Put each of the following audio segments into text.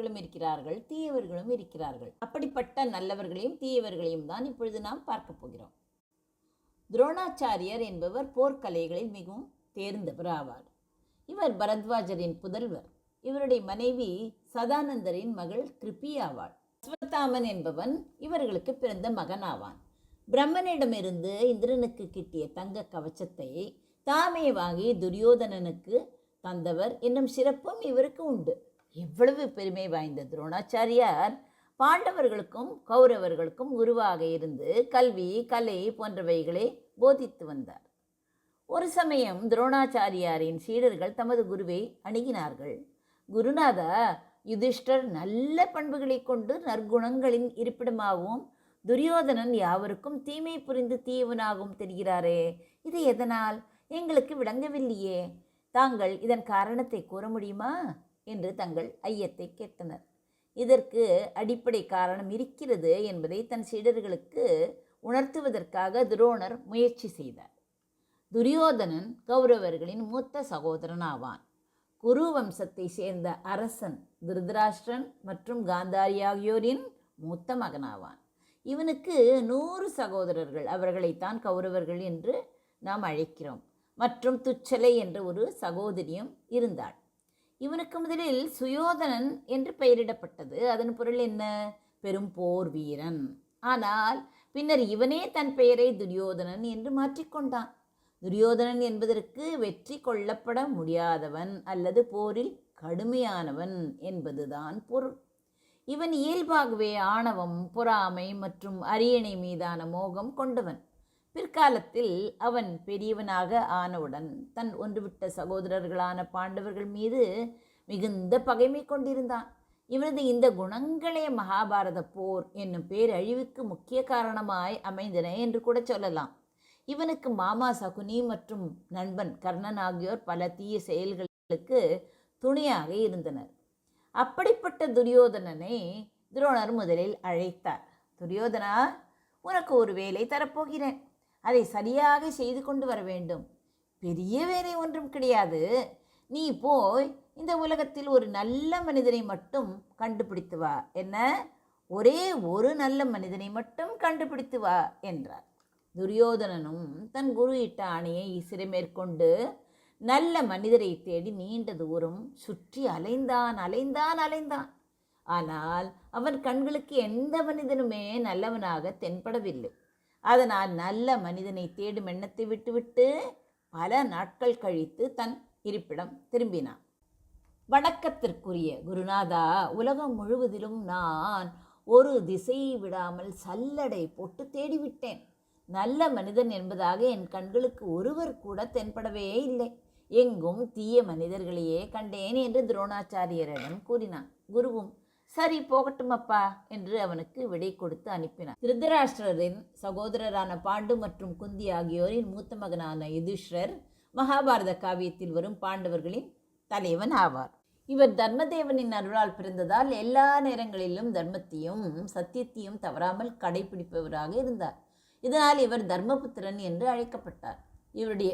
நல்லவர்களும் இருக்கிறார்கள், தீயவர்களும் இருக்கிறார்கள். அப்படிப்பட்ட நல்லவர்களையும் தீயவர்களையும் தான் இப்பொழுது நாம் பார்க்க போகிறோம். துரோணாச்சாரியர் என்பவர் போர்க்கலைகளில் மிகவும் தேர்ந்தவர் ஆவார். இவர் பரத்வாஜரின் புதல்வர். இவருடைய மனைவி சதானந்தரின் மகள் கிருபி ஆவாள். அஸ்வத்தாமன் என்பவன் இவர்களுக்கு பிறந்த மகன் ஆவான். பிரம்மனிடமிருந்து இந்திரனுக்கு கிட்டிய தங்க கவச்சத்தை தாமே வாங்கி துரியோதனனுக்கு தந்தவர் என்னும் சிறப்பும் இவருக்கு உண்டு. இவ்வளவு பெருமை வாய்ந்த துரோணாச்சாரியார் பாண்டவர்களுக்கும் கௌரவர்களுக்கும் குருவாக இருந்து கல்வி, கலை போன்றவைகளை போதித்து வந்தார். ஒரு சமயம் துரோணாச்சாரியாரின் சீடர்கள் தமது குருவை அணுகினார்கள். குருநாதா, யுதிஷ்டர் நல்ல பண்புகளை கொண்டு நற்குணங்களின் இருப்பிடமாகவும் துரியோதனன் யாவருக்கும் தீமை புரிந்து தீயவனாகவும் தெரிகிறாரே, இது எதனால் எங்களுக்கு விளங்கவில்லையே. தாங்கள் இதன் காரணத்தை கூற முடியுமா என்று தங்கள் ஐயத்தை கேட்டனர். இதற்கு அடிப்படை காரணம் இருக்கிறது என்பதை தன் சீடர்களுக்கு உணர்த்துவதற்காக துரோணர் முயற்சி செய்தார். துரியோதனன் கௌரவர்களின் மூத்த சகோதரன் ஆவான். குரு வம்சத்தை சேர்ந்த அரசன் திருதராஷ்டிரன் மற்றும் காந்தாரி ஆகியோரின் மூத்த மகனாவான். இவனுக்கு 100 சகோதரர்கள், அவர்களைத்தான் கௌரவர்கள் என்று நாம் அழைக்கிறோம். மற்றும் துச்சலை என்ற ஒரு சகோதரியும் இருந்தாள். இவனுக்கு முதலில் சுயோதனன் என்று பெயரிடப்பட்டது. அதன் பொருள் என்ன? பெரும் போர் வீரன். ஆனால் பின்னர் இவனே தன் பெயரை துரியோதனன் என்று மாற்றிக்கொண்டான். துரியோதனன் என்பதற்கு வெற்றி கொள்ளப்பட முடியாதவன் அல்லது போரில் கடுமையானவன் என்பதுதான் பொருள். இவன் இயல்பாகவே ஆணவம், பொறாமை மற்றும் அரியணை மீதான மோகம் கொண்டவன். பிற்காலத்தில் அவன் பெரியவனாக ஆனவுடன் தன் ஒன்றுவிட்ட சகோதரர்களான பாண்டவர்கள் மீது மிகுந்த பகைமை கொண்டிருந்தான். இவனது இந்த குணங்களே மகாபாரத போர் என்னும் பேரழிவுக்கு முக்கிய காரணமாய் அமைந்தன என்று கூட சொல்லலாம். இவனுக்கு மாமா சகுனி மற்றும் நண்பன் கர்ணன் ஆகியோர் பல தீய செயல்களுக்கு துணையாக இருந்தனர். அப்படிப்பட்ட துரியோதனனை துரோணர் முதலில் அழைத்தார். துரியோதனா, உனக்கு ஒரு வேலை தரப்போகிறேன். அதை சரியாக செய்து கொண்டு வர வேண்டும். பெரிய வேலை ஒன்றும் கிடையாது. நீ போய் இந்த உலகத்தில் ஒரு நல்ல மனிதனை மட்டும் கண்டுபிடித்து வா. என்ன? ஒரே ஒரு நல்ல மனிதனை மட்டும் கண்டுபிடித்து வா என்றார். துரியோதனனும் தன் குரு இட்ட ஆணையை சிறைமேற்கொண்டு நல்ல மனிதரை தேடி நீண்ட தூரம் சுற்றி அலைந்தான். ஆனால் அவன் கண்களுக்கு எந்த மனிதனுமே நல்லவனாக தென்படவில்லை. அதனால் நல்ல மனிதனை தேடும் எண்ணத்தை விட்டுவிட்டு பல நாட்கள் கழித்து தன் இருப்பிடம் திரும்பினான். வணக்கத்திற்குரிய குருநாதா, உலகம் முழுவதிலும் நான் ஒரு திசையை விடாமல் சல்லடை போட்டு தேடிவிட்டேன். நல்ல மனிதன் என்பதாக என் கண்களுக்கு ஒருவர் கூட தென்படவே இல்லை. எங்கும் தீய மனிதர்களையே கண்டேன் என்று துரோணாச்சாரியரிடம் கூறினான். குருவும் சரி, போகட்டும் அப்பா என்று அவனுக்கு விடை கொடுத்து அனுப்பினார். திருதராஷ்டிரரின் சகோதரரான பாண்டு மற்றும் குந்தி ஆகியோரின் மூத்த மகனான யுதிஷ்டர் மகாபாரத காவியத்தில் வரும் பாண்டவர்களின் தலைவன் ஆவார். இவர் தர்மதேவனின் அருளால் பிறந்ததால் எல்லா நேரங்களிலும் தர்மத்தையும் சத்தியத்தையும் தவறாமல் கடைபிடிப்பவராக இருந்தார். இதனால் இவர் தர்மபுத்திரன் என்று அழைக்கப்பட்டார். இவருடைய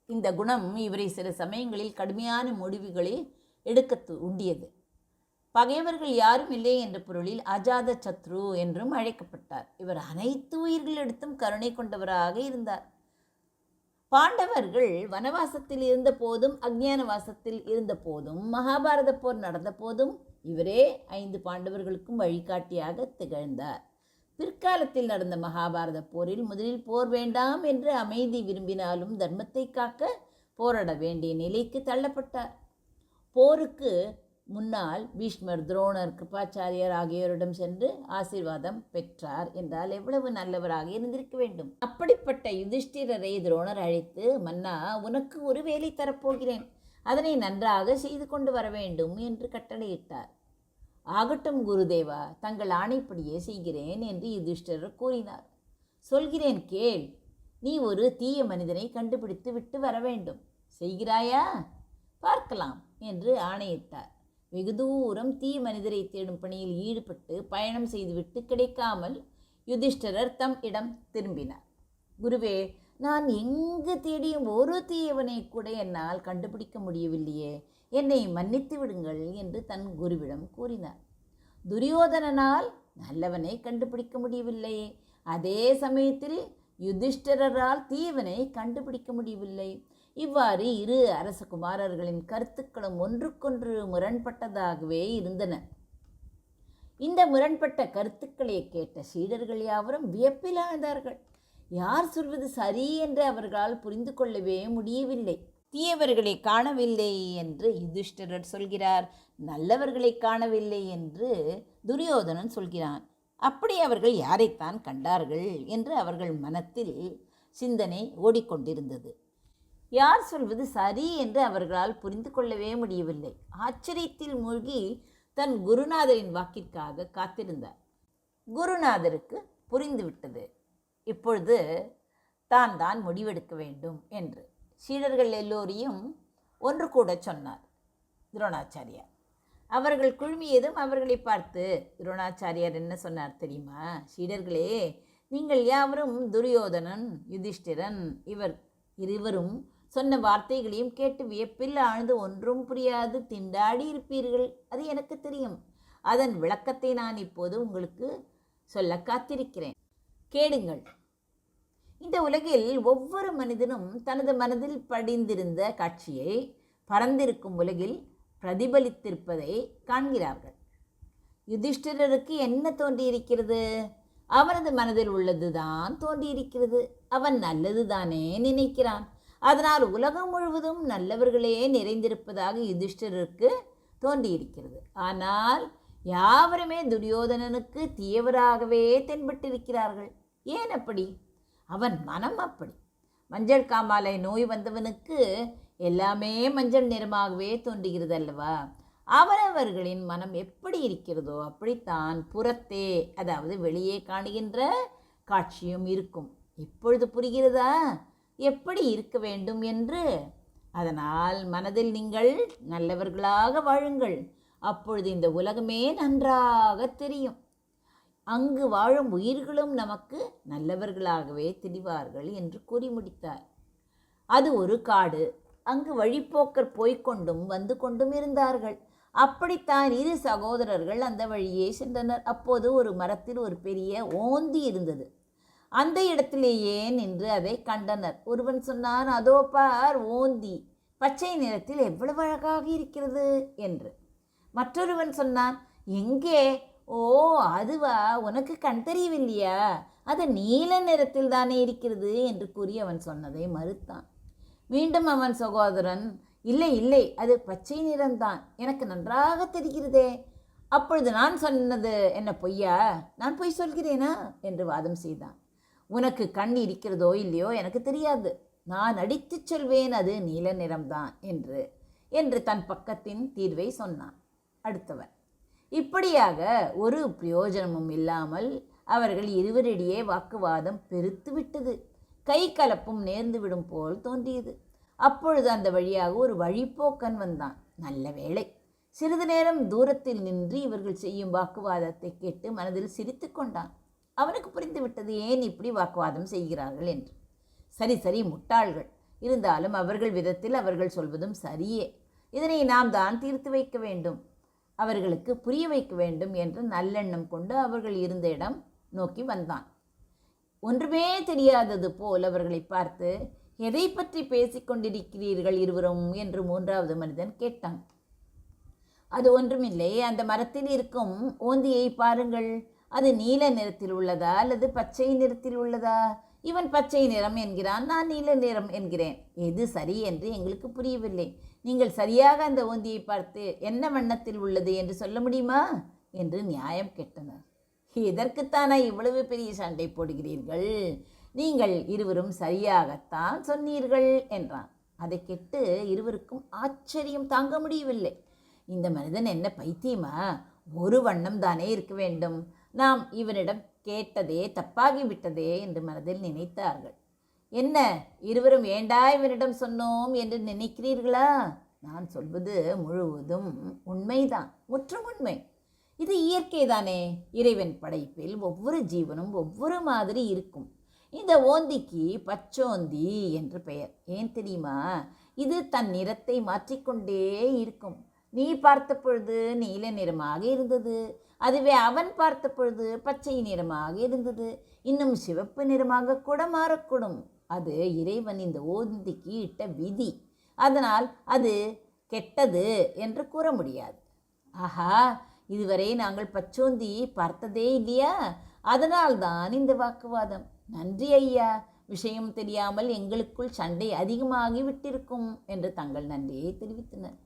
இந்த குணம் இவரை சில சமயங்களில் கடுமையான முடிவுகளை எடுக்க உண்டியது. பகைவர்கள் யாரும் இல்லை என்ற பொருளில் அஜாத சத்ரு என்றும் அழைக்கப்பட்டார். இவர் அனைத்து உயிர்களிடத்தும் கருணை கொண்டவராக இருந்தார். பாண்டவர்கள் வனவாசத்தில் இருந்த போதும் அஞ்ஞான வாசத்தில் இருந்த போதும் மகாபாரத போர் நடந்த போதும் இவரே 5 பாண்டவர்களுக்கும் வழிகாட்டியாக திகழ்ந்தார். பிற்காலத்தில் நடந்த மகாபாரத போரில் முதலில் போர் வேண்டாம் என்று அமைதி விரும்பினாலும் தர்மத்தை காக்க போராட வேண்டிய நிலைக்கு தள்ளப்பட்டார். போருக்கு முன்னால் பீஷ்மர், துரோணர், கிருபாச்சாரியர் ஆகியோரிடம் சென்று ஆசீர்வாதம் பெற்றார் என்றால் எவ்வளவு நல்லவராக இருந்திருக்க வேண்டும். அப்படிப்பட்ட யுதிஷ்டிரரை துரோணர் அழைத்து, மன்னா, உனக்கு ஒரு வேலை தரப்போகிறேன். அதனை நன்றாக செய்து கொண்டு வர வேண்டும் என்று கட்டளையிட்டார். ஆகட்டும் குருதேவா, தங்கள் ஆணைப்படியே செய்கிறேன் என்று யுதிஷ்டிரர் கூறினார். சொல்கிறேன் கேள். நீ ஒரு தீய மனிதனை கண்டுபிடித்து விட்டு வர வேண்டும். செய்கிறாயா? பார்க்கலாம் என்று ஆணையிட்டார். வெகு தூரம் தீய மனிதரை தேடும் பணியில் ஈடுபட்டு பயணம் செய்துவிட்டு கிடைக்காமல் யுதிஷ்டிரர் தம் இடம் திரும்பினார். குருவே, நான் எங்கு தேடியும் ஒரு தீயவனை கூட என்னால் கண்டுபிடிக்க முடியவில்லையே. என்னை மன்னித்து விடுங்கள் என்று தன் குருவிடம் கூறினார். துரியோதனனால் நல்லவனை கண்டுபிடிக்க முடியவில்லை. அதே சமயத்தில் யுதிஷ்டிரரால் தீவனை கண்டுபிடிக்க முடியவில்லை. இவ்வாறு இரு அரசகுமாரர்களின் கருத்துக்களும் ஒன்றுக்கொன்று முரண்பட்டதாகவே இருந்தன. இந்த முரண்பட்ட கருத்துக்களை கேட்ட சீடர்கள் யாவரும் வியப்பில் ஆழ்ந்தார்கள். யார் சொல்வது சரி என்று அவர்களால் புரிந்து கொள்ளவே முடியவில்லை. தீயவர்களை காணவில்லை என்று யுதிஷ்டிரர் சொல்கிறார், நல்லவர்களை காணவில்லை என்று துரியோதனன் சொல்கிறான். அப்படி அவர்கள் யாரைத்தான் கண்டார்கள் என்று அவர்கள் மனத்தில் சிந்தனை ஓடிக்கொண்டிருந்தது. யார் சொல்வது சரி என்று அவர்களால் புரிந்து கொள்ளவே முடியவில்லை. ஆச்சரியத்தில் மூழ்கி தன் குருநாதரின் வாக்கிற்காக காத்திருந்தார். குருநாதருக்கு புரிந்துவிட்டது, இப்பொழுது தான் முடிவெடுக்க வேண்டும் என்று. சீடர்கள் எல்லோரையும் ஒன்று கூட சொன்னார் துரோணாச்சாரியார். அவர்கள் குழுமியதும் அவர்களை பார்த்து துரோணாச்சாரியார் என்ன சொன்னார் தெரியுமா? சீடர்களே, நீங்கள் யாவரும் துரியோதனன், யுதிஷ்டிரன் இவர் இருவரும் சொன்ன வார்த்தைகளையும் கேட்டு வியப்பில் ஆழ்ந்து ஒன்றும் புரியாது திண்டாடி இருப்பீர்கள். அது எனக்கு தெரியும். அதன் விளக்கத்தை நான் இப்போது உங்களுக்கு சொல்ல காத்திருக்கிறேன். கேளுங்கள். இந்த உலகில் ஒவ்வொரு மனிதனும் தனது மனதில் படிந்திருந்த காட்சியை பறந்திருக்கும் உலகில் பிரதிபலித்திருப்பதை காண்கிறார்கள். யுதிஷ்டிரருக்கு என்ன தோன்றியிருக்கிறது? அவனது மனதில் உள்ளதுதான் தோன்றியிருக்கிறது. அவன் நல்லது தானே நினைக்கிறான். அதனால் உலகம் முழுவதும் நல்லவர்களே நிறைந்திருப்பதாக யுதிஷ்டிரருக்கு தோன்றியிருக்கிறது. ஆனால் யாவருமே துரியோதனனுக்கு தீயவராகவே தென்பட்டிருக்கிறார்கள். ஏன் அப்படி? அவன் மனம் அப்படி. மஞ்சள் காமாலை நோய் வந்தவனுக்கு எல்லாமே மஞ்சள் நிறமாகவே தோன்றுகிறது அல்லவா? அவரவர்களின் மனம் எப்படி இருக்கிறதோ அப்படித்தான் புறத்தே, அதாவது வெளியே காணுகின்ற காட்சியும் இருக்கும். இப்பொழுது புரிகிறதா எப்படி இருக்க வேண்டும் என்று? அதனால் மனதில் நீங்கள் நல்லவர்களாக வாழுங்கள். அப்பொழுது இந்த உலகமே நன்றாக தெரியும். அங்கு வாழும் உயிர்களும் நமக்கு நல்லவர்களாகவே தெரிவார்கள் என்று கூறி முடித்தார். அது ஒரு காடு. அங்கு வழிப்போக்கர் போய்கொண்டும் வந்து கொண்டும் இருந்தார்கள். அப்படித்தான் இரு சகோதரர்கள் அந்த வழியே சென்றனர். அப்போது ஒரு மரத்தில் ஒரு பெரிய ஓந்தி இருந்தது. அந்த இடத்திலேயே நின்று அதை கண்டனர். ஒருவன் சொன்னான், அதோ பார் ஓந்தி, பச்சை நிறத்தில் எவ்வளவு அழகாக இருக்கிறது என்று. மற்றொருவன் சொன்னான், எங்கே? ஓ அதுவா, உனக்கு கண் தெரியவில்லையா? அது நீல நிறத்தில் தானே இருக்கிறது என்று கூறி அவன் சொன்னதை மறுத்தான். மீண்டும் அவன் சகோதரன், இல்லை இல்லை, அது பச்சை நிறம்தான், எனக்கு நன்றாக தெரிகிறதே. அப்பொழுது நான் சொன்னது என்ன பொய்யா? நான் பொய் சொல்கிறேனா என்று வாதம் செய்தான். உனக்கு கண் இருக்கிறதோ இல்லையோ எனக்கு தெரியாது, நான் அடித்து சொல்வேன் அது நீல நிறம்தான் என்று தன் பக்கத்தின் தீர்வை சொன்னான். அடுத்தவன். இப்படியாக ஒரு பிரயோஜனமும் இல்லாமல் அவர்கள் இருவரிடையே வாக்குவாதம் பெருத்து விட்டது. கை கலப்பும் நேர்ந்து விடும் போல் தோன்றியது. அப்பொழுது அந்த வழியாக ஒரு வழிப்போக்கன் வந்தான். நல்ல வேளை, சிறிது நேரம் தூரத்தில் நின்று இவர்கள் செய்யும் வாக்குவாதத்தை கேட்டு மனதில் சிரித்து கொண்டான். அவனுக்கு புரிந்துவிட்டது ஏன் இப்படி வாக்குவாதம் செய்கிறார்கள் என்று. சரி சரி, முட்டாள்கள். இருந்தாலும் அவர்கள் விதத்தில் அவர்கள் சொல்வதும் சரியே. இதனை நாம் தான் தீர்த்து வைக்க வேண்டும், அவர்களுக்கு புரிய வைக்க வேண்டும் என்று நல்லெண்ணம் கொண்டு அவர்கள் இருந்த இடம் நோக்கி வந்தான். ஒன்றுமே தெரியாதது போல் அவர்களை பார்த்து, எதை பற்றி பேசிக்கொண்டிருக்கிறீர்கள் இருவரும் என்று மூன்றாவது மனிதன் கேட்டான். அது ஒன்றுமில்லை, அந்த மரத்தில் இருக்கும் ஓந்தியை பாருங்கள், அது நீல நிறத்தில் உள்ளதா அல்லது பச்சை நிறத்தில் உள்ளதா? இவன் பச்சை நிறம் என்கிறான், நான் நீல நிறம் என்கிறேன். எது சரி என்று எங்களுக்கு புரியவில்லை. நீங்கள் சரியாக அந்த ஓந்தியை பார்த்து என்ன வண்ணத்தில் உள்ளது என்று சொல்ல முடியுமா என்று நியாயம் கேட்டனர். இதற்குத்தானா இவ்வளவு பெரிய சண்டை போடுகிறீர்கள்? நீங்கள் இருவரும் சரியாகத்தான் சொன்னீர்கள் என்றான். அதை கேட்டு இருவருக்கும் ஆச்சரியம் தாங்க முடியவில்லை. இந்த மனிதன் என்ன பைத்தியமா? ஒரு வண்ணம் தானே இருக்க வேண்டும், நாம் இவனிடம் கேட்டதே தப்பாகிவிட்டதே என்று மனதில் நினைத்தார்கள். என்ன, இருவரும் ஏண்டா இவனிடம் சொன்னோம் என்று நினைக்கிறீர்களா? நான் சொல்வது முழுவதும் உண்மைதான், முற்றும் உண்மை. இது இயற்கை தானே. இறைவன் படைப்பில் ஒவ்வொரு ஜீவனும் ஒவ்வொரு மாதிரி இருக்கும். இந்த ஓந்திக்கு பச்சோந்தி என்று பெயர். ஏன் தெரியுமா? இது தன் நிறத்தை மாற்றிக்கொண்டே இருக்கும். நீ பார்த்த பொழுது நீல நிறமாக இருந்தது, அதுவே அவன் பார்த்த பொழுது பச்சை நிறமாக இருந்தது, இன்னும் சிவப்பு நிறமாக கூட மாறக்கூடும். அது இறைவன் இந்த ஓந்திக்கு இட்ட விதி. அதனால் அது கெட்டது என்று கூற முடியாது. ஆஹா, இதுவரை நாங்கள் பச்சோந்தி பார்த்ததே இல்லையா? அதனால்தான் இந்த வாக்குவாதம். நன்றி ஐயா, விஷயம் தெரியாமல் எங்களுக்குள் சண்டை அதிகமாகி விட்டிருக்கும் என்று தங்கள் நன்றியை தெரிவித்தனர்.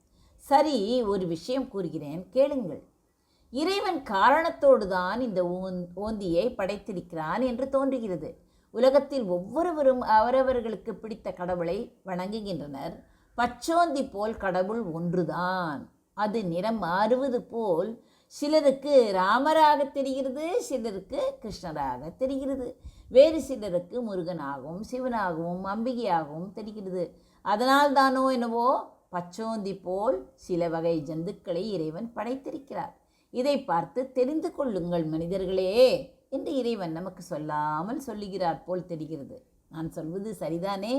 சரி, ஒரு விஷயம் கூறுகிறேன், கேளுங்கள். இறைவன் காரணத்தோடு தான் இந்த ஓந்தியை படைத்திருக்கிறான் என்று தோன்றுகிறது. உலகத்தில் ஒவ்வொருவரும் அவரவர்களுக்கு பிடித்த கடவுளை வணங்குகின்றனர். பச்சோந்தி போல் கடவுள் ஒன்றுதான். அது நிறம் மாறுவது போல் சிலருக்கு ராமராக தெரிகிறது, சிலருக்கு கிருஷ்ணராக தெரிகிறது, வேறு சிலருக்கு முருகனாகவும் சிவனாகவும் அம்பிகையாகவும் தெரிகிறது. அதனால் தானோ என்னவோ பச்சோந்தி போல் சில வகை ஜந்துக்களை இறைவன் படைத்திருக்கிறார். இதை பார்த்து தெரிந்து கொள்ளுங்கள் மனிதர்களே என்று இறைவன் நமக்கு சொல்லாமல் சொல்லுகிறார் போல் தெரிகிறது. நான் சொல்வது சரிதானே?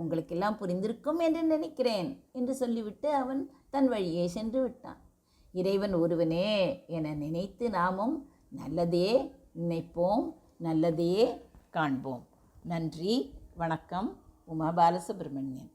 உங்களுக்கெல்லாம் புரிந்திருக்கும் என்று நினைக்கிறேன் என்று சொல்லிவிட்டு அவன் தன் வழியே சென்று விட்டான். இறைவன் ஒருவனே என நினைத்து நாமும் நல்லதே நினைப்போம், நல்லதையே காண்போம். நன்றி, வணக்கம். உமா பாலசுப்ரமணியன்.